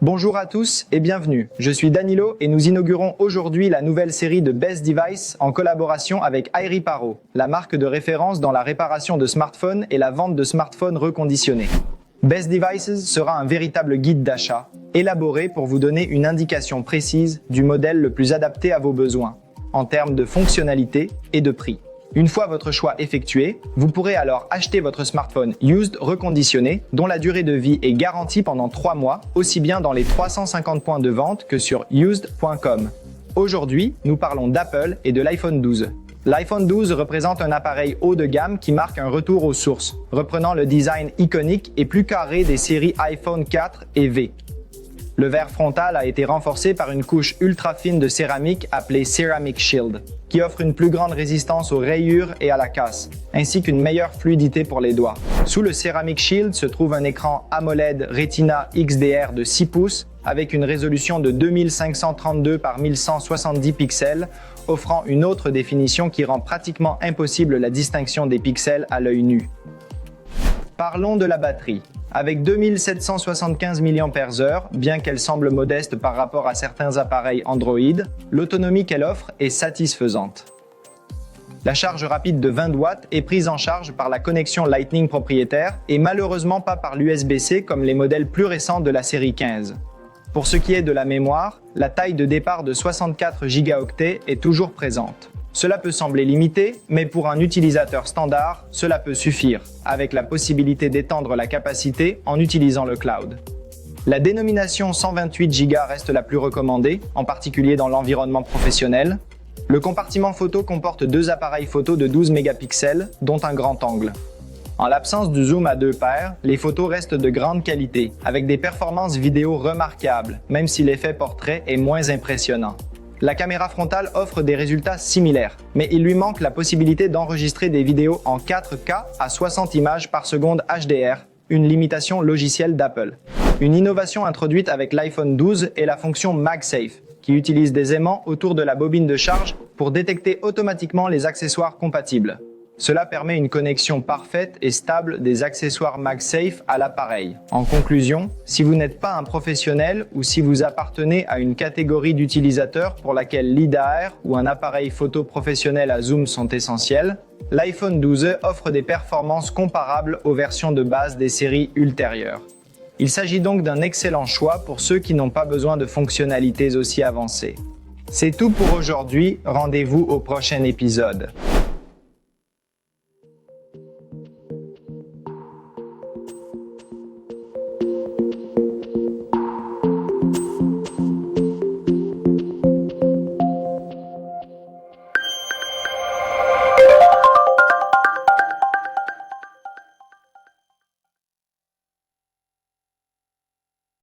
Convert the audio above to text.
Bonjour à tous et bienvenue, je suis Danilo et nous inaugurons aujourd'hui la nouvelle série de Best Device en collaboration avec iReparo, la marque de référence dans la réparation de smartphones et la vente de smartphones reconditionnés. Best Devices sera un véritable guide d'achat, élaboré pour vous donner une indication précise du modèle le plus adapté à vos besoins, en termes de fonctionnalité et de prix. Une fois votre choix effectué, vous pourrez alors acheter votre smartphone used reconditionné, dont la durée de vie est garantie pendant 3 mois, aussi bien dans les 350 points de vente que sur used.com. Aujourd'hui, nous parlons d'Apple et de l'iPhone 12. L'iPhone 12 représente un appareil haut de gamme qui marque un retour aux sources, reprenant le design iconique et plus carré des séries iPhone 4 et V. Le verre frontal a été renforcé par une couche ultra fine de céramique appelée Ceramic Shield, qui offre une plus grande résistance aux rayures et à la casse, ainsi qu'une meilleure fluidité pour les doigts. Sous le Ceramic Shield se trouve un écran AMOLED Retina XDR de 6 pouces avec une résolution de 2532 par 1170 pixels, offrant une autre définition qui rend pratiquement impossible la distinction des pixels à l'œil nu. Parlons de la batterie. Avec 2775 mAh, bien qu'elle semble modeste par rapport à certains appareils Android, l'autonomie qu'elle offre est satisfaisante. La charge rapide de 20 watts est prise en charge par la connexion Lightning propriétaire et malheureusement pas par l'USB-C comme les modèles plus récents de la série 15. Pour ce qui est de la mémoire, la taille de départ de 64 Go est toujours présente. Cela peut sembler limité, mais pour un utilisateur standard, cela peut suffire, avec la possibilité d'étendre la capacité en utilisant le cloud. La dénomination 128 Go reste la plus recommandée, en particulier dans l'environnement professionnel. Le compartiment photo comporte 2 appareils photo de 12 mégapixels, dont un grand angle. En l'absence du zoom à 2 paires, les photos restent de grande qualité, avec des performances vidéo remarquables, même si l'effet portrait est moins impressionnant. La caméra frontale offre des résultats similaires, mais il lui manque la possibilité d'enregistrer des vidéos en 4K à 60 images par seconde HDR, une limitation logicielle d'Apple. Une innovation introduite avec l'iPhone 12 est la fonction MagSafe, qui utilise des aimants autour de la bobine de charge pour détecter automatiquement les accessoires compatibles. Cela permet une connexion parfaite et stable des accessoires MagSafe à l'appareil. En conclusion, si vous n'êtes pas un professionnel ou si vous appartenez à une catégorie d'utilisateurs pour laquelle LiDAR ou un appareil photo professionnel à zoom sont essentiels, l'iPhone 12 offre des performances comparables aux versions de base des séries ultérieures. Il s'agit donc d'un excellent choix pour ceux qui n'ont pas besoin de fonctionnalités aussi avancées. C'est tout pour aujourd'hui, rendez-vous au prochain épisode.